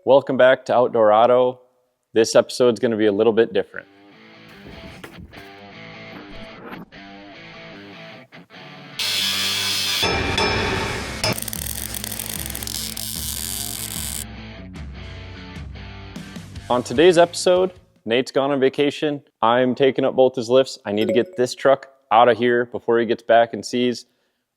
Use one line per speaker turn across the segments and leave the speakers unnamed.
Welcome back to Outdoor Auto. This episode's going to be a little bit different. On today's episode, Nate's gone on vacation. I'm taking up both his lifts. I need to get this truck out of here before he gets back and sees.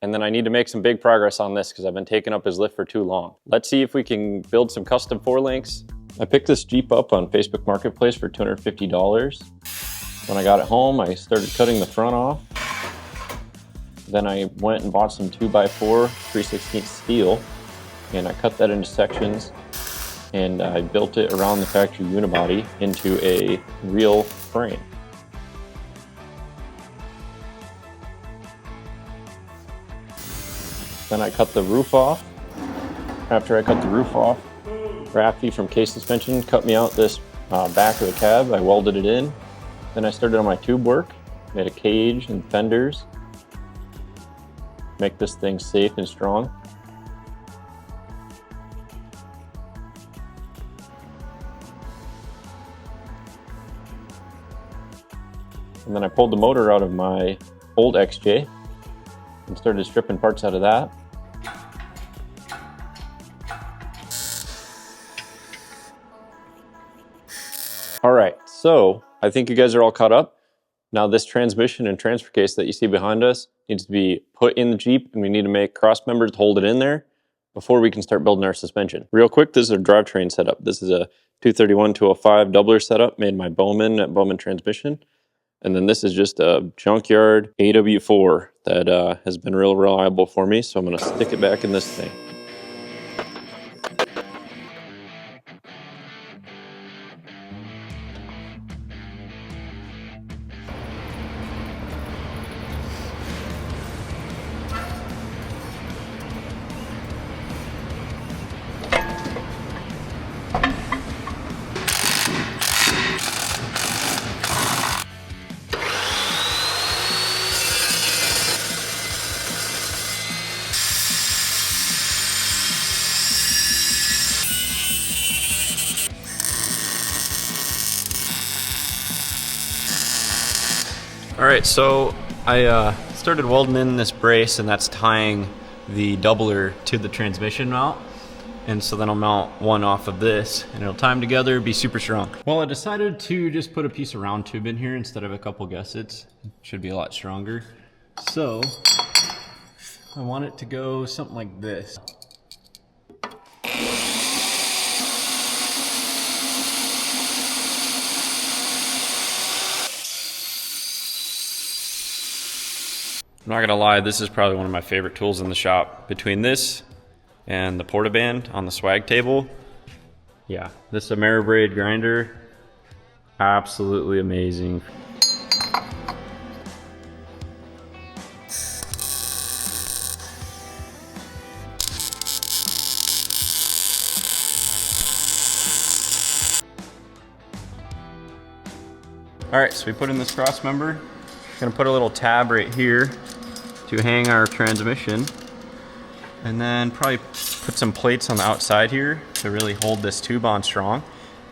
And then I need to make some big progress on this because I've been taking up his lift for too long. Let's see if we can build some custom 4-links. I picked this Jeep up on Facebook Marketplace for $250. When I got it home, I started cutting the front off. Then I went and bought some 2x4 3/16 steel, and I cut that into sections, and I built it around the factory unibody into a real frame. Then I cut the roof off. After I cut the roof off, Raffy from Case Suspension cut me out this back of the cab. I welded it in. Then I started on my tube work, made a cage and fenders. Make this thing safe and strong. And then I pulled the motor out of my old XJ and started stripping parts out of that. All right, so I think you guys are all caught up. Now this transmission and transfer case that you see behind us needs to be put in the Jeep, and we need to make cross members to hold it in there before we can start building our suspension. Real quick, this is our drivetrain setup. This is a 231-205 doubler setup made by Bowman at Bowman Transmission. And then this is just a junkyard AW4 that has been real reliable for me, so I'm gonna stick it back in this thing. All right, so I started welding in this brace, and that's tying the doubler to the transmission mount. And so then I'll mount one off of this, and it'll tie them together, be super strong. Well, I decided to just put a piece of round tube in here instead of a couple gussets. It should be a lot stronger. So I want it to go something like this. I'm not gonna lie, this is probably one of my favorite tools in the shop. Between this and the portaband on the swag table, yeah, this Ameribraid grinder, absolutely amazing. All right, so we put in this cross member. Gonna put a little tab right here to hang our transmission, and then probably put some plates on the outside here to really hold this tube on strong,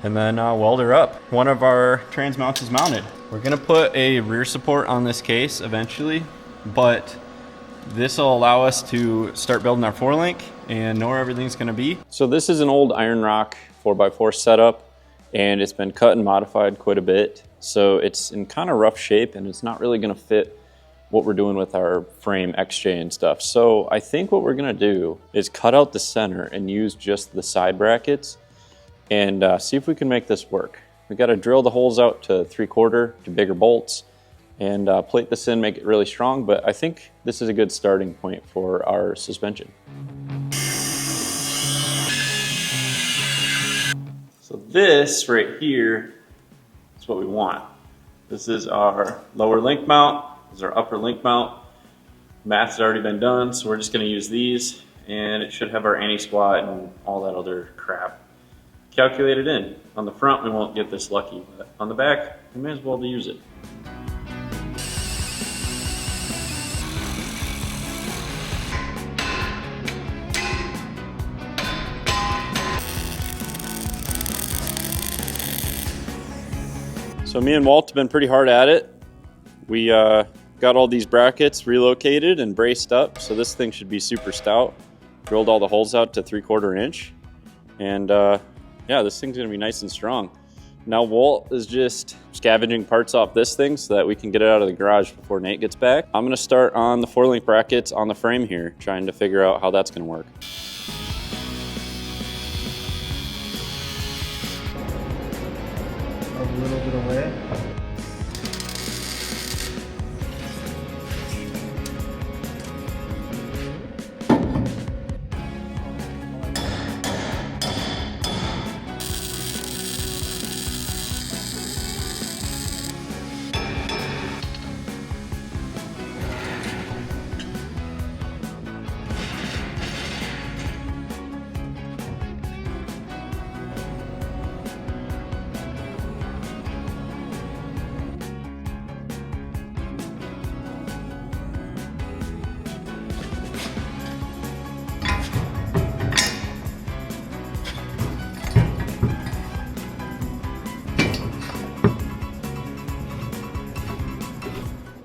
and then weld her up. One of our trans mounts is mounted. We're gonna put a rear support on this case eventually, but this will allow us to start building our 4-link and know where everything's gonna be. So this is an old iron rock 4x4 setup, and it's been cut and modified quite a bit. So it's in kind of rough shape, and it's not really gonna fit what we're doing with our frame XJ and stuff. So I think what we're gonna do is cut out the center and use just the side brackets and see if we can make this work. We gotta drill the holes out to 3/4 to bigger bolts and plate this in, make it really strong, but I think this is a good starting point for our suspension. So this right here is what we want. This is our lower link mount. This is our upper link mount. Math has already been done, so we're just gonna use these, and it should have our anti-squat and all that other crap calculated in. On the front, we won't get this lucky, but on the back, we may as well use it. So me and Walt have been pretty hard at it. We got all these brackets relocated and braced up, so this thing should be super stout. Drilled all the holes out to 3/4 inch. And yeah, this thing's gonna be nice and strong. Now Walt is just scavenging parts off this thing so that we can get it out of the garage before Nate gets back. I'm gonna start on the 4-link brackets on the frame here, trying to figure out how that's gonna work.
A little bit of wet.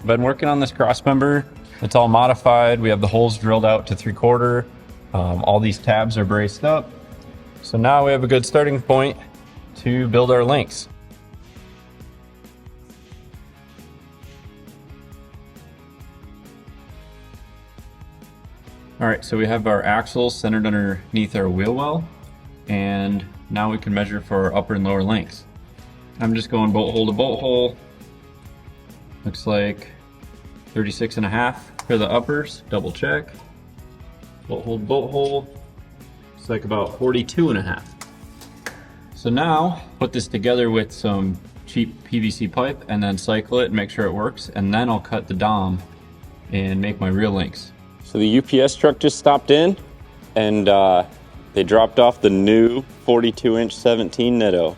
Been working on this cross member. It's all modified. We have the holes drilled out to 3/4. All these tabs are braced up. So now we have a good starting point to build our links. All right, so we have our axles centered underneath our wheel well, and now we can measure for our upper and lower links. I'm just going bolt hole to bolt hole. Looks like 36.5 for the uppers, double check. Bolt hole to bolt hole, it's like about 42.5. So now, put this together with some cheap PVC pipe and then cycle it and make sure it works, and then I'll cut the dom and make my real links. So the UPS truck just stopped in, and they dropped off the new 42-inch 17 Nitto.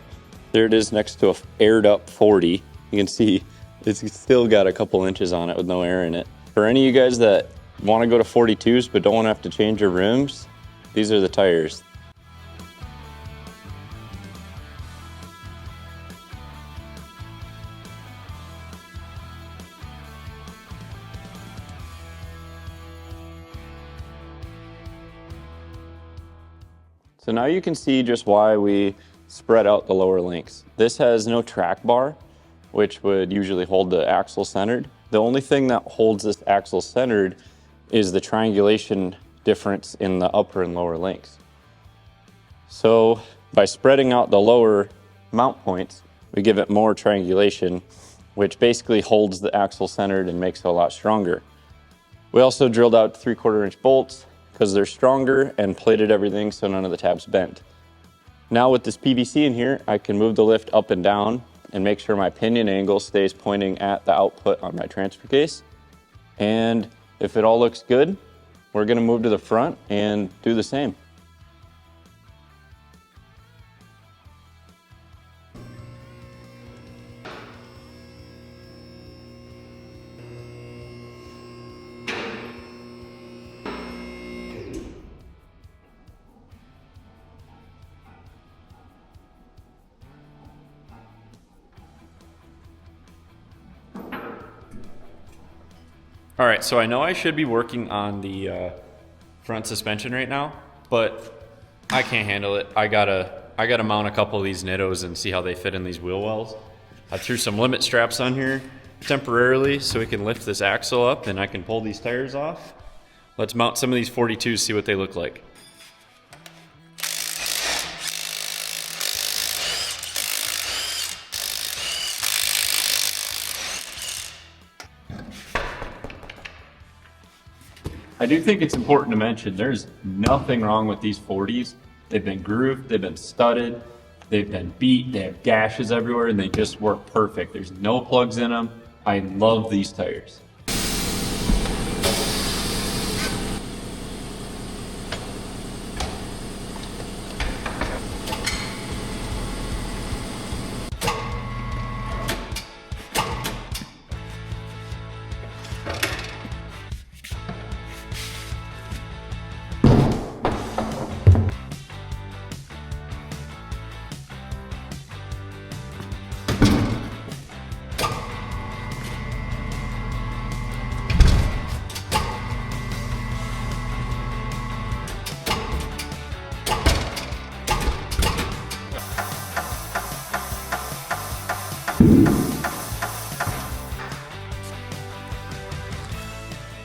There it is next to a aired up 40. You can see it's still got a couple inches on it with no air in it. For any of you guys that want to go to 42s but don't want to have to change your rims, these are the tires. So now you can see just why we spread out the lower links. This has no track bar, which would usually hold the axle centered. The only thing that holds this axle centered is the triangulation difference in the upper and lower links. So by spreading out the lower mount points, we give it more triangulation, which basically holds the axle centered and makes it a lot stronger. We also drilled out 3/4 inch bolts because they're stronger, and plated everything so none of the tabs bent. Now with this PVC in here, I can move the lift up and down and make sure my pinion angle stays pointing at the output on my transfer case. And if it all looks good, we're gonna move to the front and do the same. All right, so I know I should be working on the front suspension right now, but I can't handle it. I gotta mount a couple of these Nittos and see how they fit in these wheel wells. I threw some limit straps on here temporarily so we can lift this axle up and I can pull these tires off. Let's mount some of these 42s, see what they look like. I do think it's important to mention there's nothing wrong with these 40s. They've been grooved, they've been studded, they've been beat, they have gashes everywhere, and they just work perfect. There's no plugs in them. I love these tires.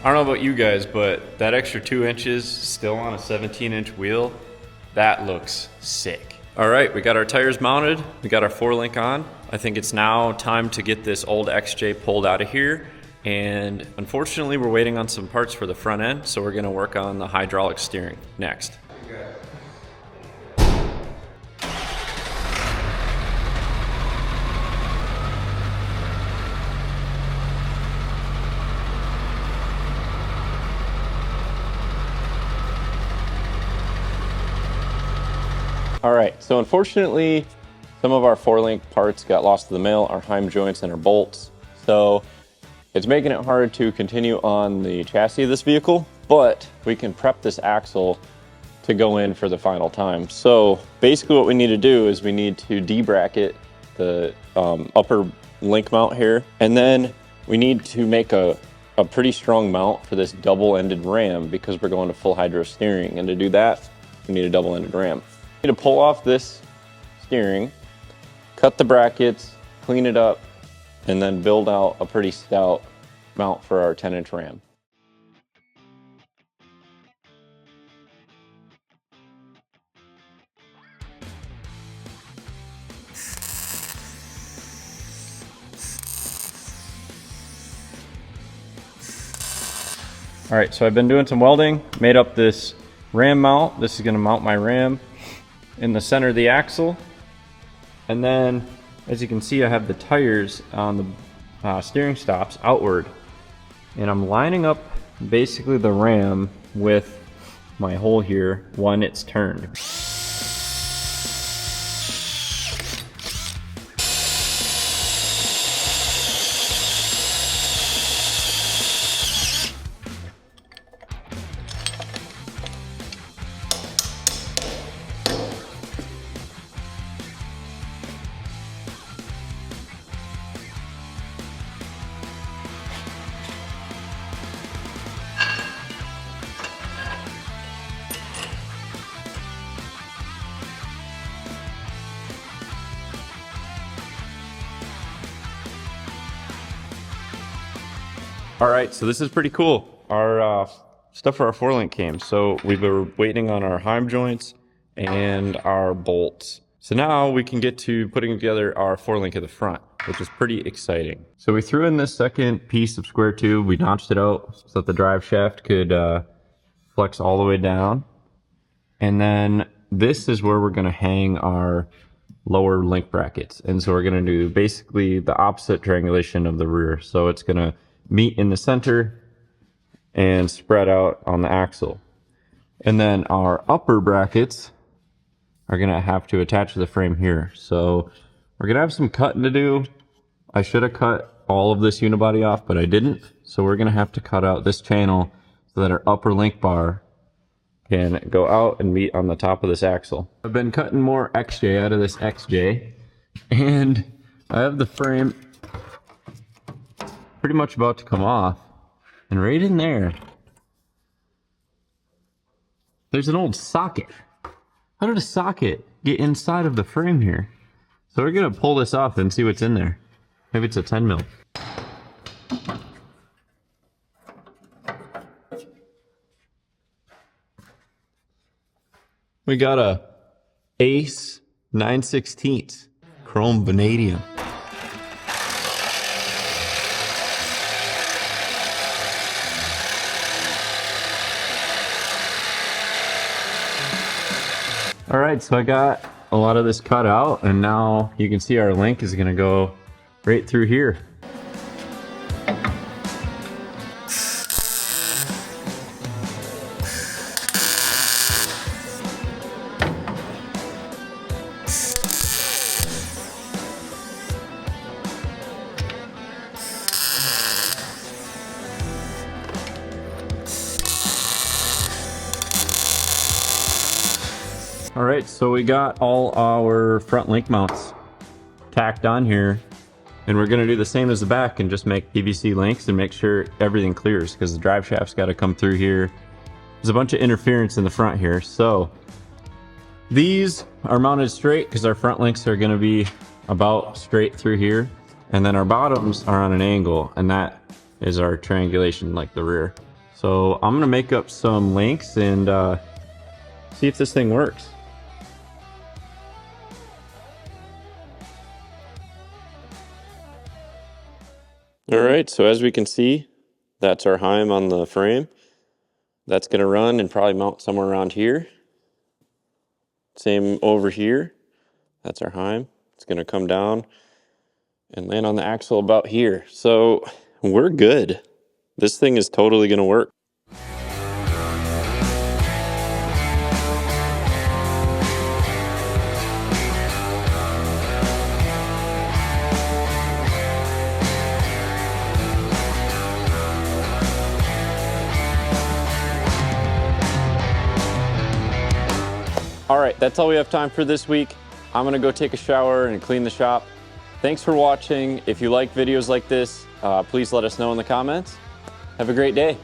I don't know about you guys, but that extra 2 inches still on a 17-inch wheel, that looks sick. All right, we got our tires mounted, we got our 4-link on. I think it's now time to get this old XJ pulled out of here. And unfortunately, we're waiting on some parts for the front end, so we're gonna work on the hydraulic steering next. All right, so unfortunately, some of our 4-link parts got lost in the mail, our heim joints and our bolts. So it's making it hard to continue on the chassis of this vehicle, but we can prep this axle to go in for the final time. So basically what we need to do is we need to debracket the upper link mount here, and then we need to make a pretty strong mount for this double-ended ram because we're going to full hydro steering. And to do that, we need a double-ended ram. We need to pull off this steering, cut the brackets, clean it up, and then build out a pretty stout mount for our 10-inch ram. All right, so I've been doing some welding, made up this ram mount. This is gonna mount my ram in the center of the axle. And then, as you can see, I have the tires on the steering stops outward. And I'm lining up basically the ram with my hole here when it's turned. All right, so this is pretty cool. Our stuff for our 4-link came. So we were waiting on our heim joints and our bolts. So now we can get to putting together our 4-link at the front, which is pretty exciting. So we threw in this second piece of square tube. We notched it out so that the drive shaft could flex all the way down. And then this is where we're gonna hang our lower link brackets. And so we're gonna do basically the opposite triangulation of the rear. So it's gonna meet in the center and spread out on the axle. And then our upper brackets are gonna have to attach to the frame here. So we're gonna have some cutting to do. I should have cut all of this unibody off, but I didn't. So we're gonna have to cut out this channel so that our upper link bar can go out and meet on the top of this axle. I've been cutting more XJ out of this XJ, and I have the frame pretty much about to come off, and right in there there's an old socket. How did a socket get inside of the frame here? So we're gonna pull this off and see what's in there. Maybe it's a 10 mil. We got a Ace 9/16 chrome vanadium. All right, so I got a lot of this cut out, and now you can see our link is gonna go right through here. All right, so we got all our front link mounts tacked on here, and we're gonna do the same as the back and just make PVC links and make sure everything clears, because the drive shaft's gotta come through here. There's a bunch of interference in the front here. So these are mounted straight because our front links are gonna be about straight through here. And then our bottoms are on an angle, and that is our triangulation, like the rear. So I'm gonna make up some links and see if this thing works. All right, so as we can see, that's our heim on the frame. That's gonna run and probably mount somewhere around here. Same over here. That's our heim. It's gonna come down and land on the axle about here. So we're good. This thing is totally gonna work. All right, that's all we have time for this week. I'm gonna go take a shower and clean the shop. Thanks for watching. If you like videos like this, please let us know in the comments. Have a great day.